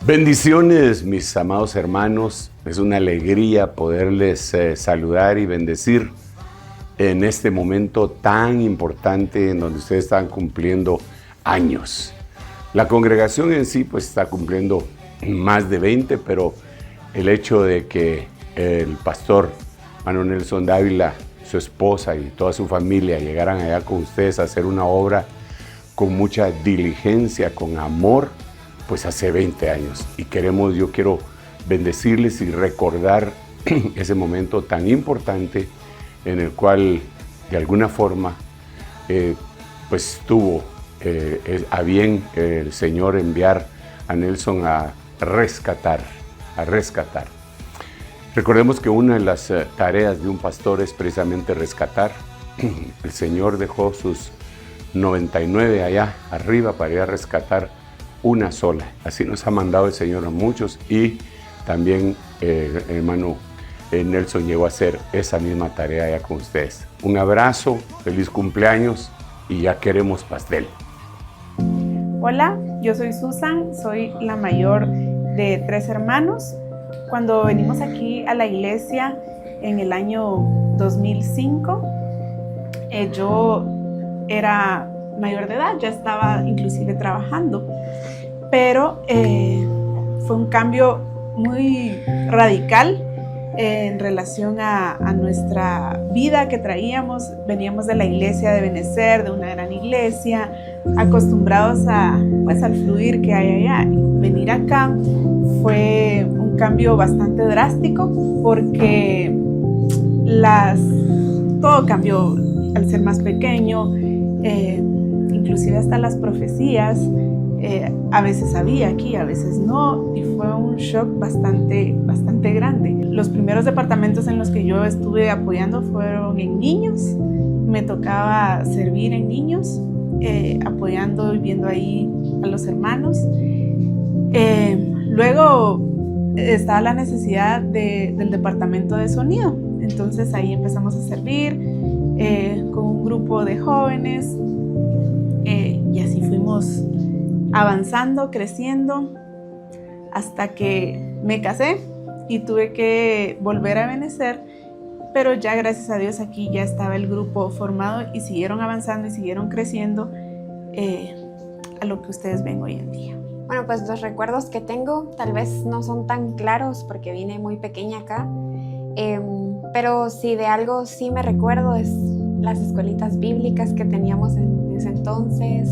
Bendiciones, mis amados hermanos. Es una alegría poderles saludar y bendecir en este momento tan importante en donde ustedes están cumpliendo años. La congregación en sí pues está cumpliendo más de 20, pero el hecho de que el pastor Manuel Nelson Dávila, su esposa y toda su familia llegaran allá con ustedes a hacer una obra con mucha diligencia, con amor, pues hace 20 años. Y yo quiero bendecirles y recordar ese momento tan importante en el cual de alguna forma pues tuvo a bien el Señor enviar a Nelson a rescatar. Recordemos que una de las tareas de un pastor es precisamente rescatar. El Señor dejó sus 99 allá arriba para ir a rescatar una sola. Así nos ha mandado el Señor a muchos y también hermano Nelson llegó a hacer esa misma tarea allá con ustedes. Un abrazo, feliz cumpleaños y ya queremos pastel. Hola, yo soy Susan, soy la mayor de 3 hermanos. Cuando venimos aquí a la iglesia en el año 2005, yo era mayor de edad, ya estaba inclusive trabajando, pero fue un cambio muy radical en relación a nuestra vida que traíamos. Veníamos de la iglesia de Benecer, de una gran iglesia, acostumbrados al fluir que hay allá. Venir acá fue un cambio bastante drástico porque todo cambió al ser más pequeño, inclusive hasta las profecías. A veces había aquí, a veces no, y fue un shock bastante grande. Los primeros departamentos en los que yo estuve apoyando fueron en niños. Me tocaba servir en niños, apoyando y viendo ahí a los hermanos. Luego estaba la necesidad del departamento de sonido, entonces ahí empezamos a servir con un grupo de jóvenes y así fuimos avanzando, creciendo, hasta que me casé y tuve que volver a Benecer, pero ya gracias a Dios aquí ya estaba el grupo formado y siguieron avanzando y siguieron creciendo a lo que ustedes ven hoy en día. Bueno, pues los recuerdos que tengo tal vez no son tan claros porque vine muy pequeña acá, pero si de algo sí me recuerdo es las escuelitas bíblicas que teníamos en ese entonces,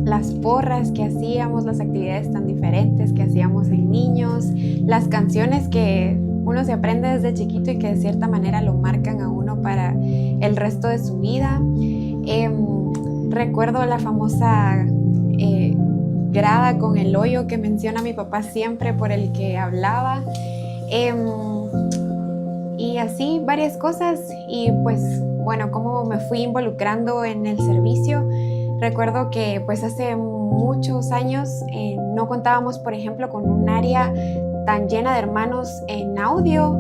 las porras que hacíamos, las actividades tan diferentes que hacíamos en niños, las canciones que uno se aprende desde chiquito y que de cierta manera lo marcan a uno para el resto de su vida. Recuerdo la famosa grada con el hoyo que menciona mi papá siempre, por el que hablaba, y así varias cosas. Y pues bueno, cómo me fui involucrando en el servicio. Recuerdo que pues hace muchos años no contábamos, por ejemplo, con un área tan llena de hermanos en audio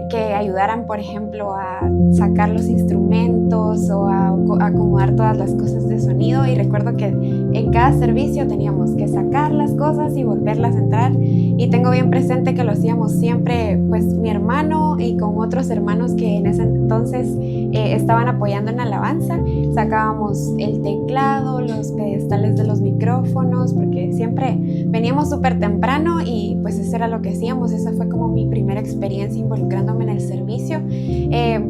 que ayudaran, por ejemplo, a sacar los instrumentos o a acomodar todas las cosas de sonido. Y recuerdo que en cada servicio teníamos que sacar las cosas y volverlas a entrar. Y tengo bien presente que lo hacíamos siempre, pues mi hermano y con otros hermanos que en ese entonces estaban apoyando en alabanza. Sacábamos el teclado, los pedestales de los micrófonos, porque siempre veníamos súper temprano y pues eso era lo que hacíamos. Esa fue como mi primera experiencia involucrándome en el servicio.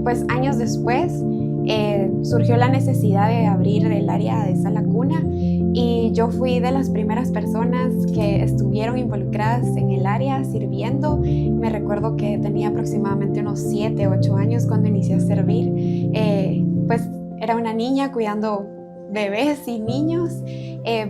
Pues años después surgió la necesidad de abrir el área de sala cuna y yo fui de las primeras personas que estuvieron involucradas en el área sirviendo. Me recuerdo que tenía aproximadamente unos 7, 8 años cuando inicié a servir. Pues era una niña cuidando bebés y niños,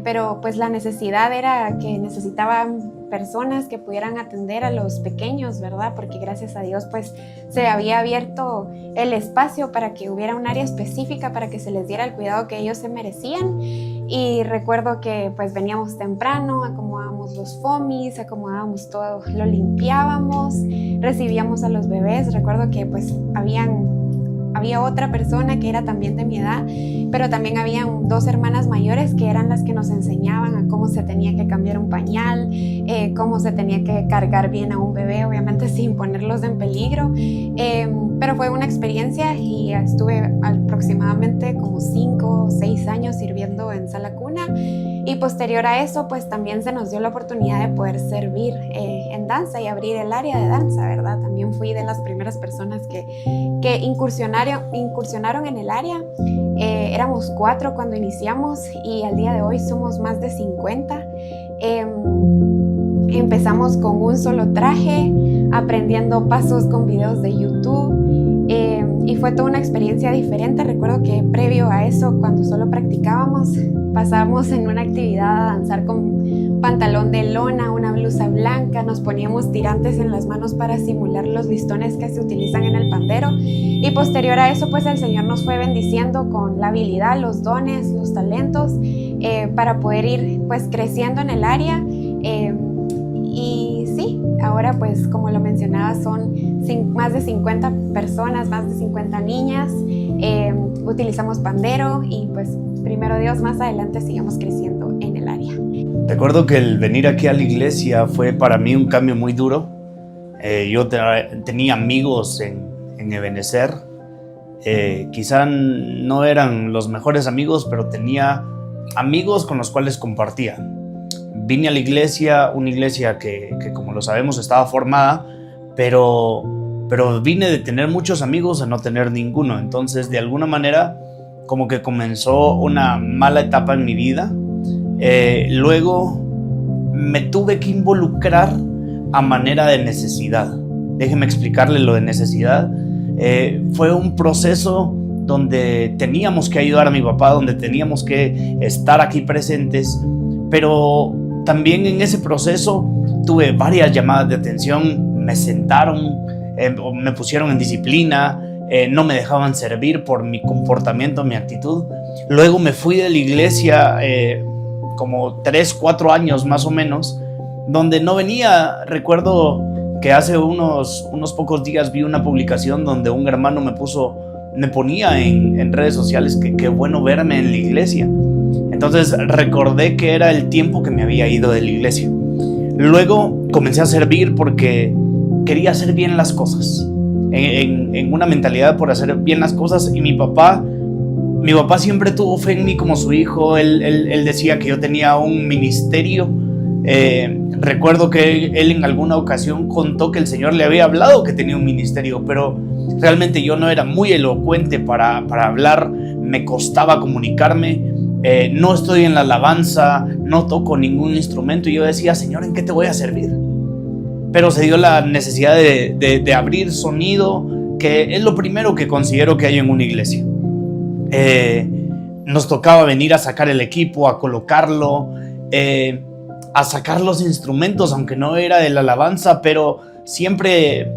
pero pues la necesidad era que necesitaban personas que pudieran atender a los pequeños, ¿verdad? Porque gracias a Dios pues se había abierto el espacio para que hubiera un área específica para que se les diera el cuidado que ellos se merecían. Y recuerdo que pues veníamos temprano, acomodábamos los fomis, acomodábamos todo, lo limpiábamos, recibíamos a los bebés. Recuerdo que pues habían había otra persona que era también de mi edad, pero también habían 2 hermanas mayores que eran las que nos enseñaban a cómo se tenía que cambiar un pañal, cómo se tenía que cargar bien a un bebé, obviamente sin ponerlos en peligro. Pero fue una experiencia y estuve aproximadamente como 5 o 6 años sirviendo en sala cuna, y posterior a eso pues también se nos dio la oportunidad de poder servir en danza y abrir el área de danza, ¿verdad? También fui de las primeras personas que incursionaron en el área. Éramos 4 cuando iniciamos y al día de hoy somos más de 50. Empezamos con un solo traje, aprendiendo pasos con videos de YouTube, y fue toda una experiencia diferente. Recuerdo que previo a eso, cuando solo practicábamos, pasábamos en una actividad a danzar con pantalón de lona, una blusa blanca, nos poníamos tirantes en las manos para simular los listones que se utilizan en el pandero, y posterior a eso pues el Señor nos fue bendiciendo con la habilidad, los dones, los talentos, para poder ir pues creciendo en el área. Y sí, ahora pues como lo mencionaba, son más de 50 personas, más de 50 niñas, utilizamos pandero y pues primero Dios, más adelante sigamos creciendo en el área. Recuerdo que el venir aquí a la iglesia fue para mí un cambio muy duro. Yo tenía amigos en Ebenezer, quizá no eran los mejores amigos, pero tenía amigos con los cuales compartía. Vine a la iglesia, una iglesia que como lo sabemos estaba formada, pero vine de tener muchos amigos a no tener ninguno. Entonces de alguna manera como que comenzó una mala etapa en mi vida. Luego me tuve que involucrar a manera de necesidad. Déjeme explicarle lo de necesidad. Fue un proceso donde teníamos que ayudar a mi papá, donde teníamos que estar aquí presentes, pero también en ese proceso tuve varias llamadas de atención, me sentaron, me pusieron en disciplina, no me dejaban servir por mi comportamiento, mi actitud. Luego me fui de la iglesia como 3-4 años más o menos, donde no venía. Recuerdo que hace unos pocos días vi una publicación donde un hermano me ponía en redes sociales que qué bueno verme en la iglesia. Entonces recordé que era el tiempo que me había ido de la iglesia. Luego comencé a servir porque quería hacer bien las cosas, en una mentalidad por hacer bien las cosas. Y mi papá siempre tuvo fe en mí como su hijo. Él decía que yo tenía un ministerio. Recuerdo que él en alguna ocasión contó que el Señor le había hablado que tenía un ministerio, pero realmente yo no era muy elocuente para hablar, me costaba comunicarme. No estoy en la alabanza, no toco ningún instrumento, y yo decía: Señor, ¿en qué te voy a servir? Pero se dio la necesidad de abrir sonido, que es lo primero que considero que hay en una iglesia. Nos tocaba venir a sacar el equipo, a colocarlo, a sacar los instrumentos, aunque no era de la alabanza, pero siempre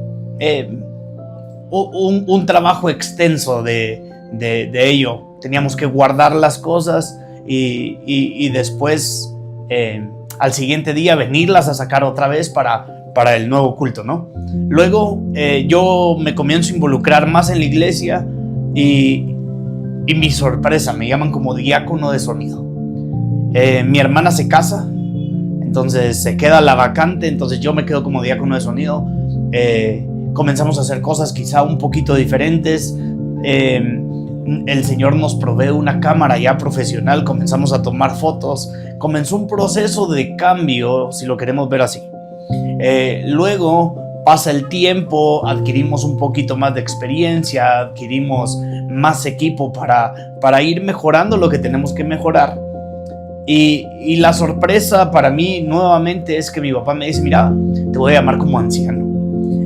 un trabajo extenso de ello. Teníamos que guardar las cosas y después al siguiente día venirlas a sacar otra vez para el nuevo culto, ¿no? Luego yo me comienzo a involucrar más en la iglesia y mi sorpresa, me llaman como diácono de sonido. Mi hermana se casa, entonces se queda la vacante, entonces yo me quedo como diácono de sonido. Comenzamos a hacer cosas quizá un poquito diferentes. El Señor nos provee una cámara ya profesional, comenzamos a tomar fotos, comenzó un proceso de cambio, si lo queremos ver así. Luego pasa el tiempo, adquirimos un poquito más de experiencia, adquirimos más equipo para ir mejorando lo que tenemos que mejorar. Y la sorpresa para mí nuevamente es que mi papá me dice: mira, te voy a llamar como anciano.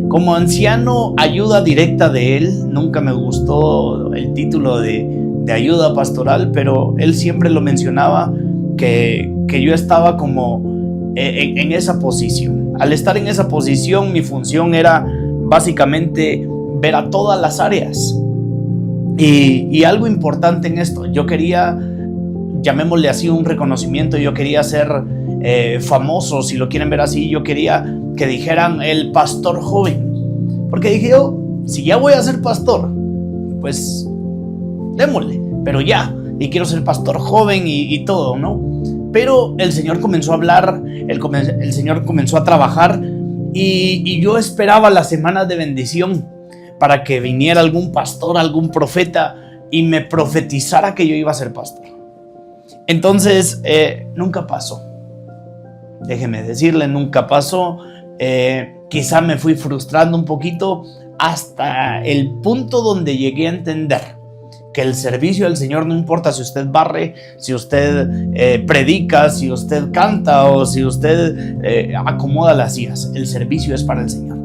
Como anciano, ayuda directa de él. Nunca me gustó el título de ayuda pastoral, pero él siempre lo mencionaba, que yo estaba como en esa posición. Al estar en esa posición, mi función era básicamente ver a todas las áreas. Y algo importante en esto, yo quería, llamémosle así, un reconocimiento. Yo quería ser famoso, si lo quieren ver así. Yo quería que dijeran el pastor joven, porque dije yo, si ya voy a ser pastor, pues démosle, pero ya, y quiero ser pastor joven y todo, ¿no? Pero el Señor comenzó a hablar, el Señor comenzó a trabajar y yo esperaba las semanas de bendición para que viniera algún pastor, algún profeta y me profetizara que yo iba a ser pastor. Entonces, nunca pasó. Déjeme decirle, nunca pasó. Quizá me fui frustrando un poquito hasta el punto donde llegué a entender que el servicio del Señor no importa si usted barre, si usted predica, si usted canta o si usted acomoda las sillas. El servicio es para el Señor.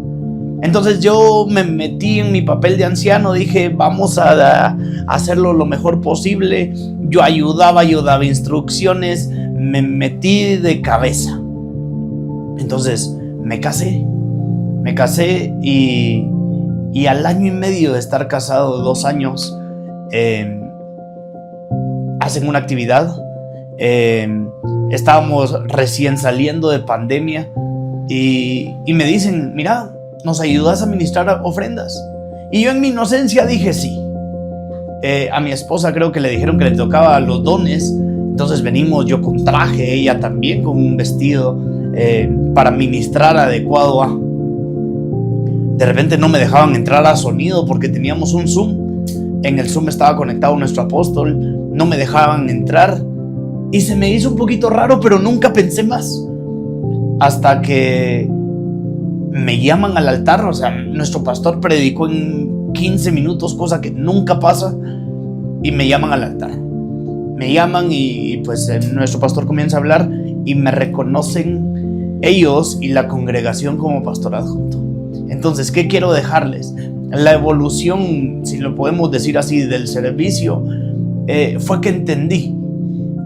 Entonces yo me metí en mi papel de anciano, dije vamos a hacerlo lo mejor posible. Yo ayudaba instrucciones, me metí de cabeza. Entonces me casé y al año y medio de estar casado, 2 años, hacen una actividad. Estábamos recién saliendo de pandemia y me dicen, mira, ¿nos ayudas a ministrar ofrendas? Y yo en mi inocencia dije sí. A mi esposa creo que le dijeron que le tocaba los dones, entonces venimos yo con traje, ella también con un vestido para ministrar adecuado a... De repente no me dejaban entrar a sonido porque teníamos un Zoom. En el Zoom estaba conectado nuestro apóstol, no me dejaban entrar y se me hizo un poquito raro, pero nunca pensé más. Hasta que me llaman al altar, o sea, nuestro pastor predicó en 15 minutos, cosa que nunca pasa, y me llaman al altar. Me llaman y pues nuestro pastor comienza a hablar y me reconocen ellos y la congregación como pastor adjunto. Entonces, ¿qué quiero dejarles? La evolución, si lo podemos decir así, del servicio fue que entendí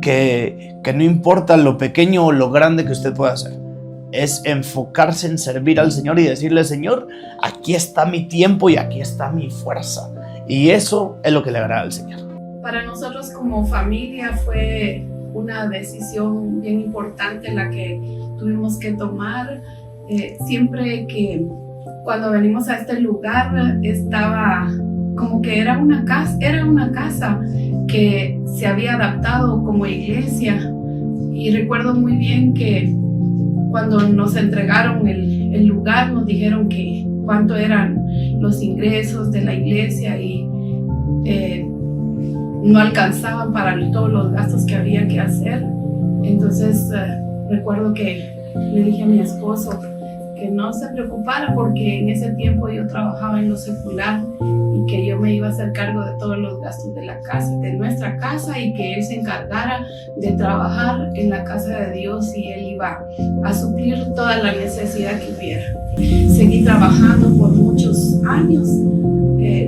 que no importa lo pequeño o lo grande que usted pueda hacer, es enfocarse en servir al Señor y decirle, Señor, aquí está mi tiempo y aquí está mi fuerza. Y eso es lo que le agrada al Señor. Para nosotros como familia fue una decisión bien importante la que tuvimos que tomar. Siempre que cuando venimos a este lugar estaba como que era una casa que se había adaptado como iglesia. Y recuerdo muy bien que cuando nos entregaron el lugar nos dijeron que cuánto eran los ingresos de la iglesia y no alcanzaban para todos los gastos que había que hacer. Entonces recuerdo que le dije a mi esposo que no se preocupara porque en ese tiempo yo trabajaba en lo secular y que yo me iba a hacer cargo de todos los gastos de la casa, de nuestra casa, y que él se encargara de trabajar en la casa de Dios y él iba a suplir toda la necesidad que hubiera. Seguí trabajando por muchos años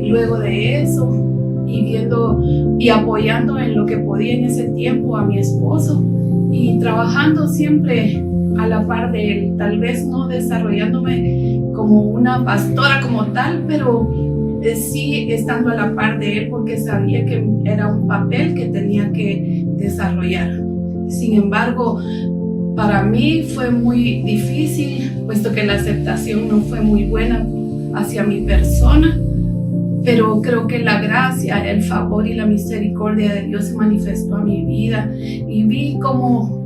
luego de eso y viendo y apoyando en lo que podía en ese tiempo a mi esposo y trabajando siempre a la par de él, tal vez no desarrollándome como una pastora como tal, pero sí estando a la par de él porque sabía que era un papel que tenía que desarrollar. Sin embargo, para mí fue muy difícil, puesto que la aceptación no fue muy buena hacia mi persona, pero creo que la gracia, el favor y la misericordia de Dios se manifestó a mi vida y vi como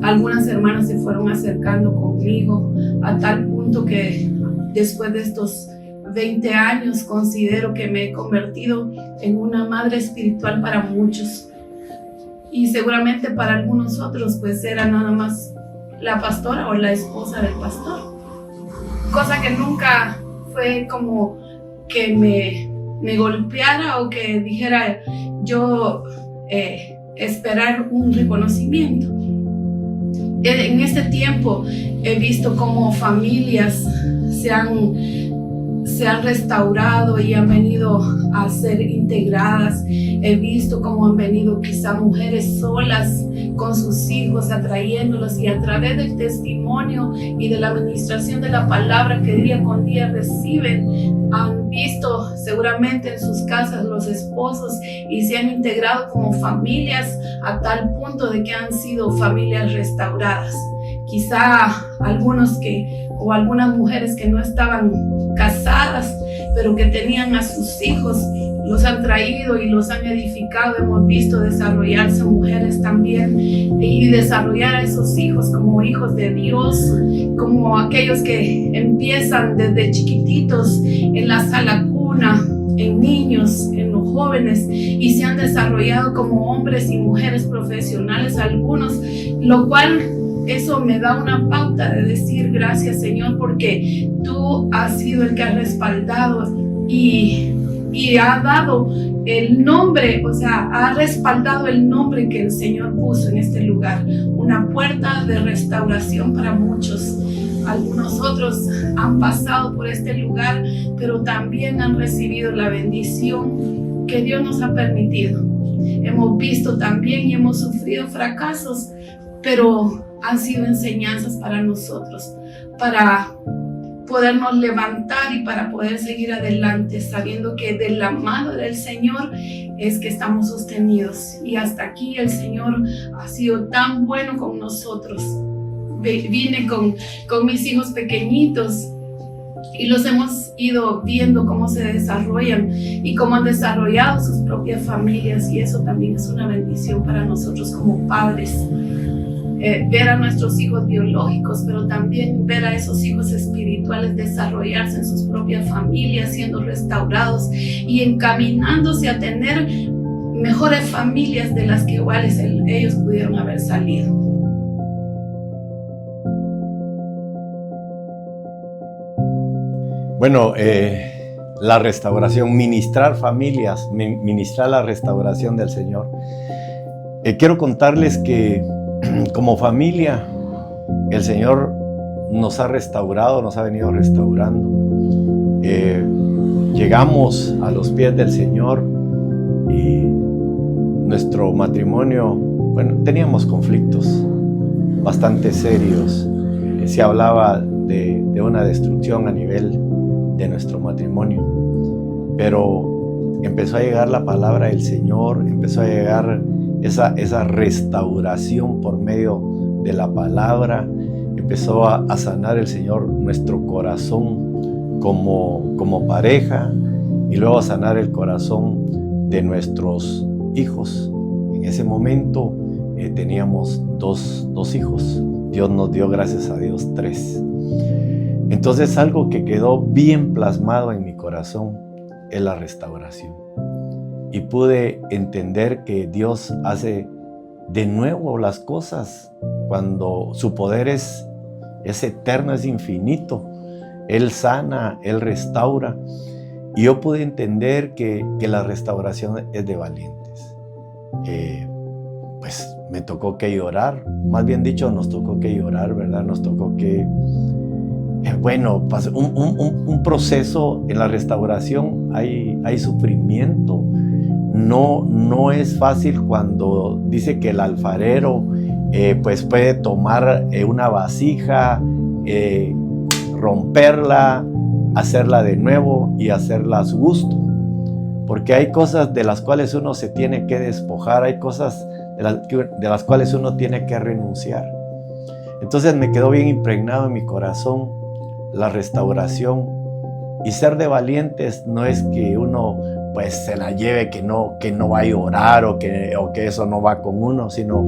algunas hermanas se fueron acercando conmigo a tal punto que después de estos 20 años considero que me he convertido en una madre espiritual para muchos y seguramente para algunos otros pues era nada más la pastora o la esposa del pastor, cosa que nunca fue como que me golpeara o que dijera yo esperar un reconocimiento. En este tiempo he visto cómo familias se han restaurado y han venido a ser integradas. He visto cómo han venido quizá mujeres solas con sus hijos, atrayéndolos, y a través del testimonio y de la administración de la palabra que día con día reciben, han visto seguramente en sus casas los esposos y se han integrado como familias a tal punto de que han sido familias restauradas. Quizá algunas mujeres que no estaban casadas, pero que tenían a sus hijos, los han traído y los han edificado. Hemos visto desarrollarse mujeres también y desarrollar a esos hijos como hijos de Dios, como aquellos que empiezan desde chiquititos en la sala cuna, en niños, en los jóvenes, y se han desarrollado como hombres y mujeres profesionales algunos, lo cual eso me da una pauta de decir gracias, Señor, porque tú has sido el que ha respaldado y ha dado el nombre, o sea, ha respaldado el nombre que el Señor puso en este lugar, una puerta de restauración para muchos. Algunos otros han pasado por este lugar, pero también han recibido la bendición que Dios nos ha permitido. Hemos visto también y hemos sufrido fracasos, pero han sido enseñanzas para nosotros, para podernos levantar y para poder seguir adelante, sabiendo que de la mano del Señor es que estamos sostenidos. Y hasta aquí el Señor ha sido tan bueno con nosotros. Vine con mis hijos pequeñitos y los hemos ido viendo cómo se desarrollan y cómo han desarrollado sus propias familias, y eso también es una bendición para nosotros como padres. Ver a nuestros hijos biológicos, pero también ver a esos hijos espirituales desarrollarse en sus propias familias, siendo restaurados y encaminándose a tener mejores familias de las que iguales ellos pudieron haber salido. Bueno, la restauración, ministrar familias, ministrar la restauración del Señor. Quiero contarles que como familia, el Señor nos ha restaurado, nos ha venido restaurando. Llegamos a los pies del Señor y nuestro matrimonio, bueno, teníamos conflictos bastante serios. Se hablaba de una destrucción a nivel de nuestro matrimonio, pero empezó a llegar la palabra del Señor, empezó a llegar esa restauración por medio de la palabra, empezó a sanar el Señor nuestro corazón como pareja, y luego a sanar el corazón de nuestros hijos. En ese momento teníamos dos hijos. Dios nos dio, gracias a Dios, 3. Entonces, algo que quedó bien plasmado en mi corazón es la restauración. Y pude entender que Dios hace de nuevo las cosas cuando su poder es eterno, es infinito. Él sana, Él restaura. Y yo pude entender que la restauración es de valientes. Pues me tocó que llorar, más bien dicho, nos tocó que llorar, ¿verdad? Nos tocó que, un proceso en la restauración, hay sufrimiento. No es fácil cuando dice que el alfarero pues puede tomar una vasija, romperla, hacerla de nuevo y hacerla a su gusto. Porque hay cosas de las cuales uno se tiene que despojar, hay cosas de las cuales uno tiene que renunciar. Entonces me quedó bien impregnado en mi corazón la restauración, y ser de valientes no es que uno pues se la lleve, que no va a llorar o que eso no va con uno, sino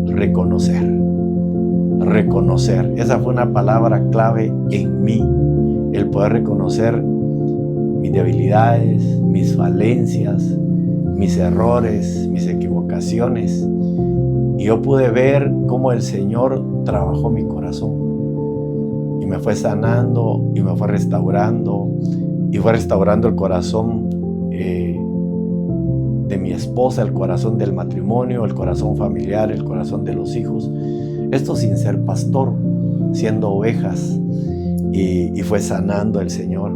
reconocer. Esa fue una palabra clave en mí, el poder reconocer mis debilidades, mis falencias, mis errores, mis equivocaciones. Y yo pude ver cómo el Señor trabajó mi corazón y me fue sanando y me fue restaurando, y fue restaurando el corazón de mi esposa, el corazón del matrimonio, el corazón familiar, el corazón de los hijos. Esto sin ser pastor, siendo ovejas, y fue sanando el Señor.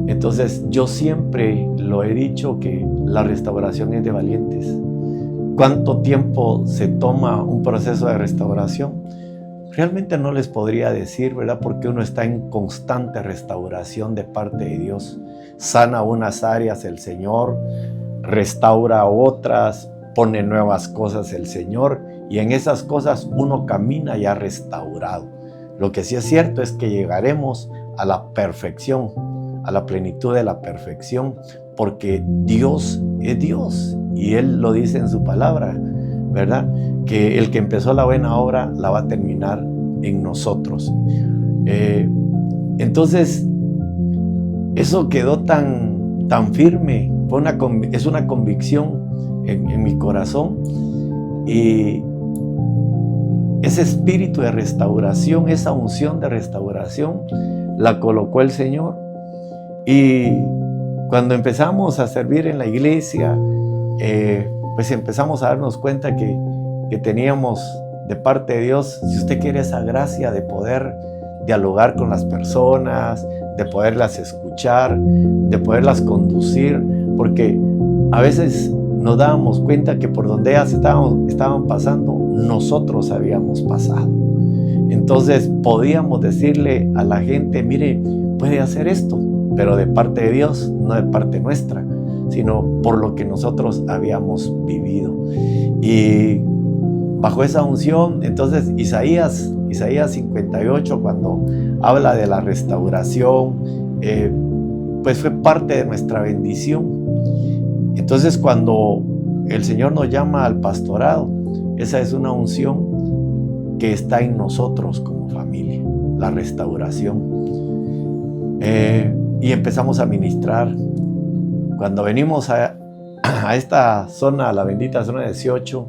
Entonces yo siempre lo he dicho, que la restauración es de valientes. ¿Cuánto tiempo se toma un proceso de restauración? Realmente no les podría decir, ¿verdad? Porque uno está en constante restauración de parte de Dios. Sana unas áreas el Señor, restaura otras, pone nuevas cosas el Señor, y en esas cosas uno camina ya restaurado. Lo que sí es cierto es que llegaremos a la perfección, a la plenitud de la perfección, porque Dios es Dios y Él lo dice en su palabra, ¿verdad? Que el que empezó la buena obra la va a terminar en nosotros. Entonces, eso quedó tan firme, es una convicción en mi corazón, y ese espíritu de restauración, esa unción de restauración, la colocó el Señor. Y cuando empezamos a servir en la iglesia, pues empezamos a darnos cuenta que teníamos de parte de Dios, si usted quiere esa gracia de poder dialogar con las personas, de poderlas escuchar, de poderlas conducir, porque a veces nos dábamos cuenta que por donde ellas estaban pasando, nosotros habíamos pasado. Entonces podíamos decirle a la gente, mire, puede hacer esto, pero de parte de Dios, no de parte nuestra, sino por lo que nosotros habíamos vivido. Y bajo esa unción, entonces Isaías 58, cuando habla de la restauración, pues fue parte de nuestra bendición. Entonces cuando el Señor nos llama al pastorado, esa es una unción que está en nosotros como familia, la restauración. Y empezamos a ministrar. Cuando venimos a esta zona, a la bendita zona 18,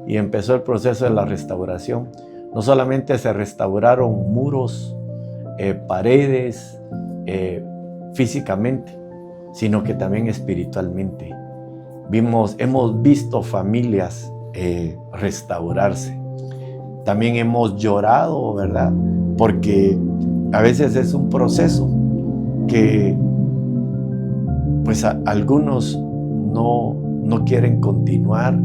y empezó el proceso de la restauración, no solamente se restauraron muros, paredes, físicamente, sino que también espiritualmente. Hemos visto familias restaurarse. También hemos llorado, ¿verdad? Porque a veces es un proceso que pues algunos no quieren continuar,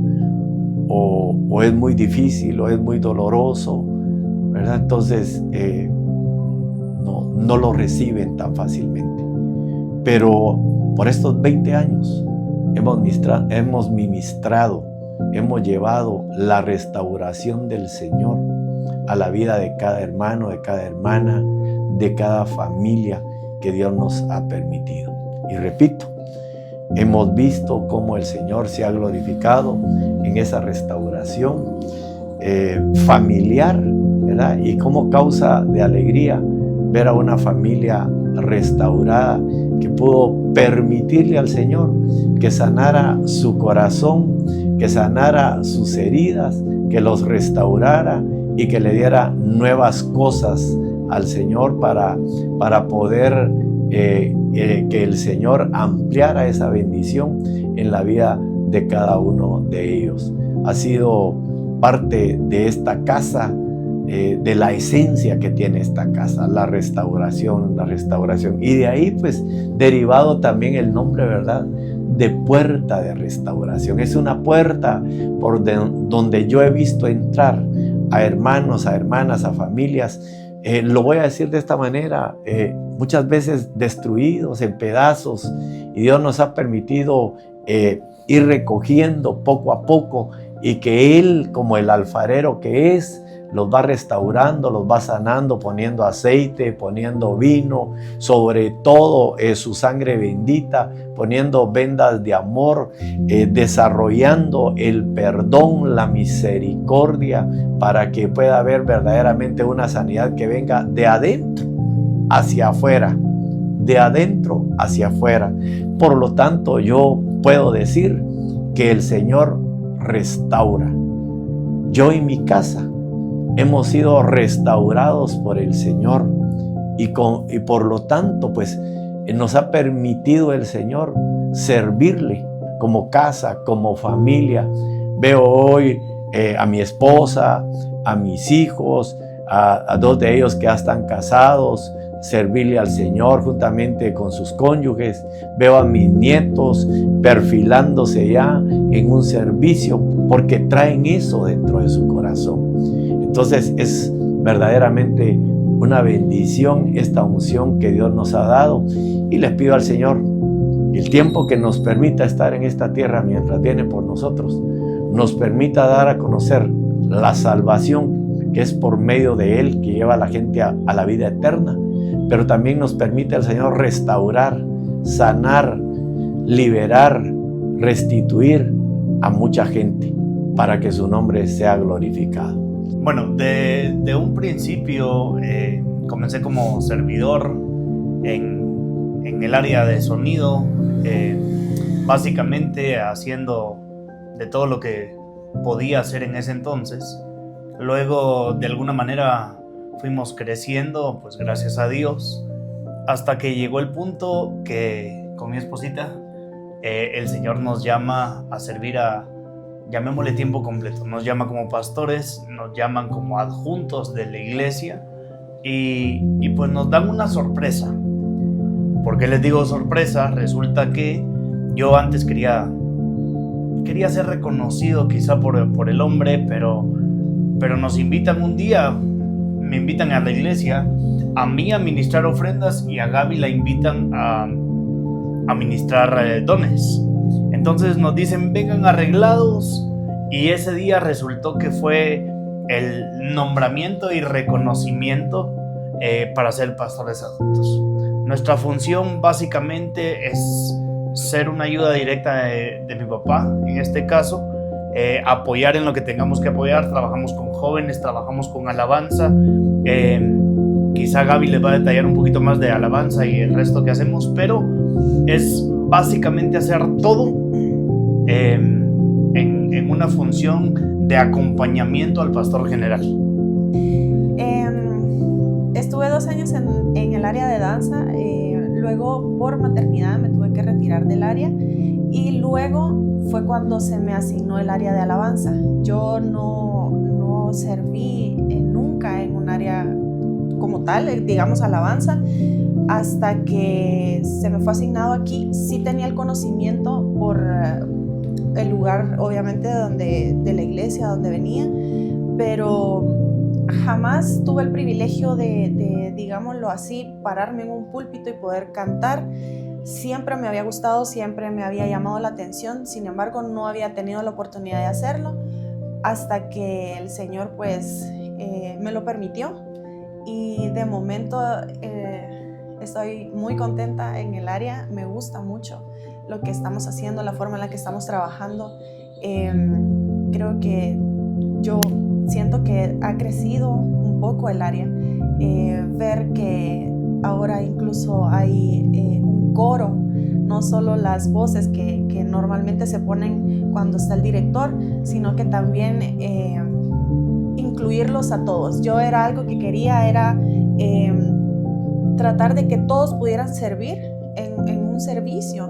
o es muy difícil, o es muy doloroso, ¿verdad? Entonces no lo reciben tan fácilmente. Pero por estos 20 años hemos ministrado, hemos llevado la restauración del Señor a la vida de cada hermano, de cada hermana, de cada familia que Dios nos ha permitido. Y repito, hemos visto cómo el Señor se ha glorificado en esa restauración familiar, ¿verdad? Y como causa de alegría ver a una familia restaurada que pudo permitirle al Señor que sanara su corazón, que sanara sus heridas, que los restaurara y que le diera nuevas cosas al Señor para poder que el Señor ampliara esa bendición en la vida de cada uno de ellos. Ha sido parte de esta casa, de la esencia que tiene esta casa, la restauración. Y de ahí pues derivado también el nombre, ¿verdad?, de puerta de restauración. Es una puerta por donde yo he visto entrar a hermanos, a hermanas, a familias, lo voy a decir de esta manera, muchas veces destruidos en pedazos, y Dios nos ha permitido ir recogiendo poco a poco, y que Él, como el alfarero que es, los va restaurando, los va sanando, poniendo aceite, poniendo vino, sobre todo su sangre bendita, poniendo vendas de amor, desarrollando el perdón, la misericordia, para que pueda haber verdaderamente una sanidad que venga de adentro hacia afuera, de adentro hacia afuera. Por lo tanto, yo puedo decir que el Señor restaura. Yo y mi casa hemos sido restaurados por el Señor, y por lo tanto pues nos ha permitido el Señor servirle como casa, como familia. Veo hoy a mi esposa, a mis hijos, a dos de ellos que ya están casados, servirle al Señor juntamente con sus cónyuges. Veo a mis nietos perfilándose ya en un servicio porque traen eso dentro de su corazón. Entonces es verdaderamente una bendición esta unción que Dios nos ha dado, y les pido al Señor el tiempo que nos permita estar en esta tierra mientras viene por nosotros, nos permita dar a conocer la salvación que es por medio de Él que lleva a la gente a la vida eterna, pero también nos permite el Señor restaurar, sanar, liberar, restituir a mucha gente para que su nombre sea glorificado. Bueno, de un principio comencé como servidor en el área de sonido, básicamente haciendo de todo lo que podía hacer en ese entonces. Luego, de alguna manera, fuimos creciendo, pues gracias a Dios, hasta que llegó el punto que con mi esposita el Señor nos llama a servir llamémosle tiempo completo. Nos llama como pastores, nos llaman como adjuntos de la iglesia y pues nos dan una sorpresa. ¿Por qué les digo sorpresa? Resulta que yo antes quería ser reconocido quizá por el hombre, pero nos invitan un día, me invitan a la iglesia, a mí a ministrar ofrendas y a Gaby la invitan a ministrar dones. Entonces nos dicen vengan arreglados y ese día resultó que fue el nombramiento y reconocimiento para ser pastores adultos. Nuestra función básicamente es ser una ayuda directa de mi papá, en este caso, apoyar en lo que tengamos que apoyar. Trabajamos con jóvenes, trabajamos con alabanza. Quizá Gaby les va a detallar un poquito más de alabanza y el resto que hacemos, pero es básicamente hacer todo en una función de acompañamiento al pastor general. Estuve 2 años en el área de danza, luego por maternidad me tuve que retirar del área y luego fue cuando se me asignó el área de alabanza. Yo no serví nunca en un área como tal, digamos alabanza, hasta que se me fue asignado aquí. Sí tenía el conocimiento por el lugar, obviamente, de la iglesia donde venía, pero jamás tuve el privilegio de, digámoslo así, pararme en un púlpito y poder cantar. Siempre me había gustado, siempre me había llamado la atención, sin embargo no había tenido la oportunidad de hacerlo hasta que el Señor pues me lo permitió y de momento estoy muy contenta en el área, me gusta mucho lo que estamos haciendo, la forma en la que estamos trabajando. Creo que yo siento que ha crecido un poco el área, ver que ahora incluso hay un coro, no solo las voces que normalmente se ponen cuando está el director, sino que también incluirlos a todos. Yo era algo que quería, era tratar de que todos pudieran servir en un servicio,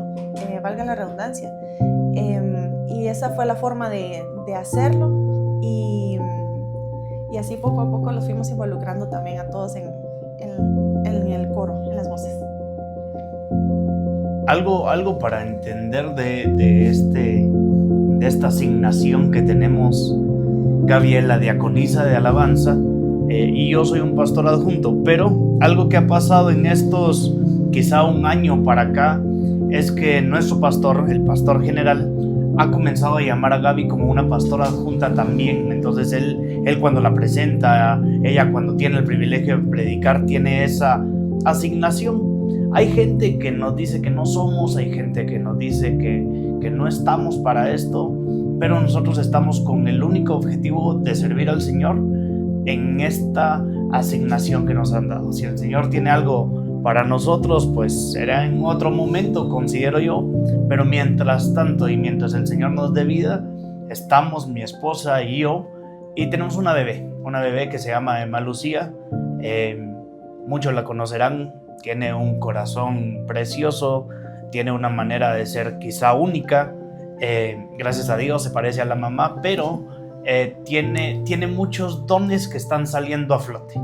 valga la redundancia, y esa fue la forma de hacerlo y así poco a poco los fuimos involucrando también a todos en el coro, en las voces. Algo para entender de esta asignación que tenemos, Gabriela, diaconisa de alabanza, y yo soy un pastor adjunto, pero algo que ha pasado en estos quizá un año para acá es que nuestro pastor, el pastor general, ha comenzado a llamar a Gaby como una pastora adjunta también. Entonces él cuando la presenta, ella cuando tiene el privilegio de predicar, tiene esa asignación. Hay gente que nos dice que no somos, hay gente que nos dice que no estamos para esto, pero nosotros estamos con el único objetivo de servir al Señor en esta asignación que nos han dado. Si el Señor tiene algo para nosotros, pues será en otro momento, considero yo, pero mientras tanto y mientras el Señor nos dé vida, estamos mi esposa y yo, y tenemos una bebé que se llama Emma Lucía. Muchos la conocerán, tiene un corazón precioso, tiene una manera de ser quizá única, gracias a Dios se parece a la mamá, pero tiene muchos dones que están saliendo a flote.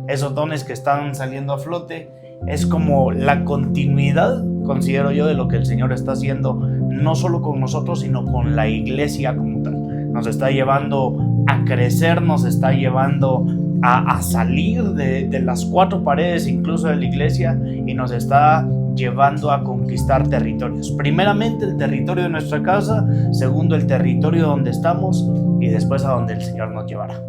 Esos dones que están saliendo a flote es como la continuidad, considero yo, de lo que el Señor está haciendo, no solo con nosotros, sino con la iglesia como tal. Nos está llevando a crecer, nos está llevando a salir de las 4 paredes incluso de la iglesia, y nos está llevando a conquistar territorios. Primeramente el territorio de nuestra casa, segundo el territorio donde estamos y después a donde el Señor nos llevará.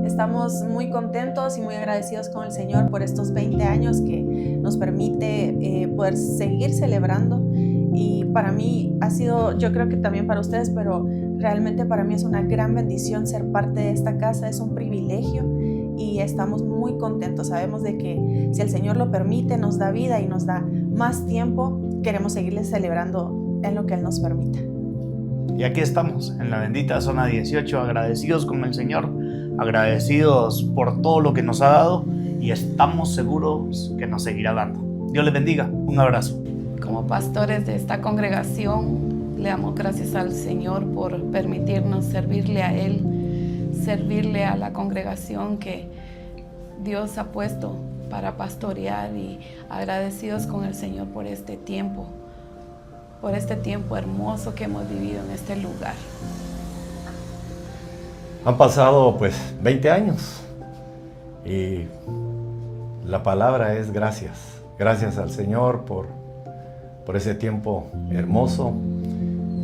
Estamos muy contentos y muy agradecidos con el Señor por estos 20 años que nos permite poder seguir celebrando. Y para mí ha sido, yo creo que también para ustedes, pero realmente para mí es una gran bendición ser parte de esta casa, es un privilegio y estamos muy contentos. Sabemos de que si el Señor lo permite, nos da vida y nos da más tiempo, queremos seguirle celebrando en lo que Él nos permita. Y aquí estamos, en la bendita zona 18, agradecidos con el Señor, agradecidos por todo lo que nos ha dado y estamos seguros que nos seguirá dando. Dios les bendiga, un abrazo. Como pastores de esta congregación, le damos gracias al Señor por permitirnos servirle a Él, servirle a la congregación que Dios ha puesto para pastorear, y agradecidos con el Señor por este tiempo hermoso que hemos vivido en este lugar. Han pasado 20 años y la palabra es gracias. Gracias al Señor por ese tiempo hermoso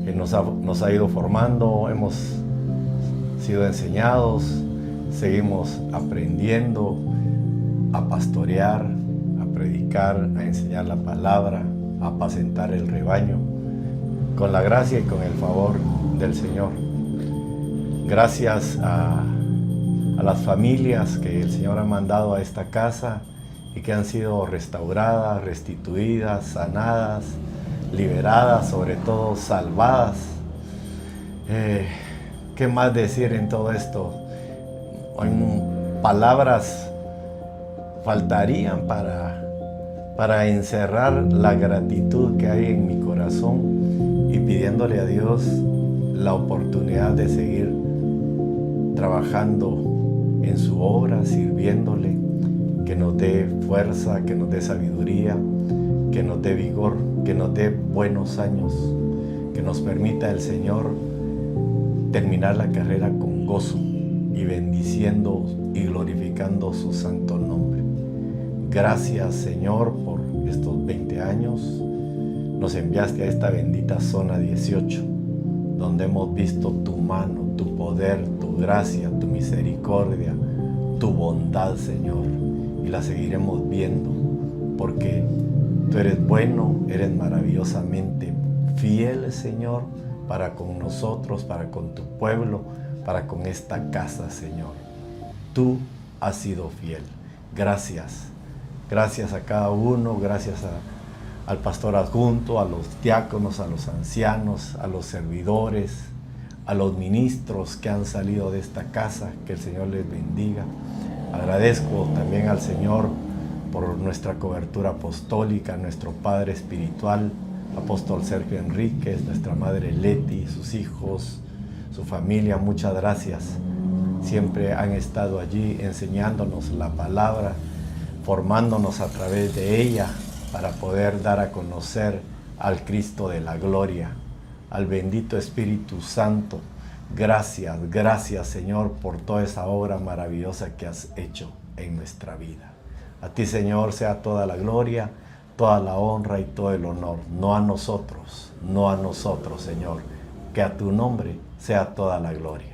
que nos ha ido formando, hemos sido enseñados, seguimos aprendiendo a pastorear, a predicar, a enseñar la palabra, a apacentar el rebaño, con la gracia y con el favor del Señor. Gracias a las familias que el Señor ha mandado a esta casa y que han sido restauradas, restituidas, sanadas, liberadas, sobre todo salvadas. ¿Qué más decir en todo esto? Palabras faltarían para encerrar la gratitud que hay en mi corazón y pidiéndole a Dios la oportunidad de seguir trabajando en su obra, sirviéndole, que nos dé fuerza, que nos dé sabiduría, que nos dé vigor, que nos dé buenos años, que nos permita el Señor terminar la carrera con gozo y bendiciendo y glorificando su santo nombre. Gracias, Señor, por estos 20 años. Nos enviaste a esta bendita zona 18, donde hemos visto tu mano, tu poder, tu gracia, tu misericordia, tu bondad, Señor. Y la seguiremos viendo, porque tú eres bueno, eres maravillosamente fiel, Señor, para con nosotros, para con tu pueblo, para con esta casa, Señor. Tú has sido fiel. Gracias. Gracias a cada uno, gracias al pastor adjunto, a los diáconos, a los ancianos, a los servidores, a los ministros que han salido de esta casa, que el Señor les bendiga. Agradezco también al Señor por nuestra cobertura apostólica, nuestro Padre espiritual, apóstol Sergio Enríquez, nuestra Madre Leti, sus hijos, su familia. Muchas gracias. Siempre han estado allí enseñándonos la palabra, formándonos a través de ella para poder dar a conocer al Cristo de la gloria, al bendito Espíritu Santo. Gracias, gracias, Señor, por toda esa obra maravillosa que has hecho en nuestra vida. A ti, Señor, sea toda la gloria, toda la honra y todo el honor. No a nosotros, Señor, que a tu nombre sea toda la gloria.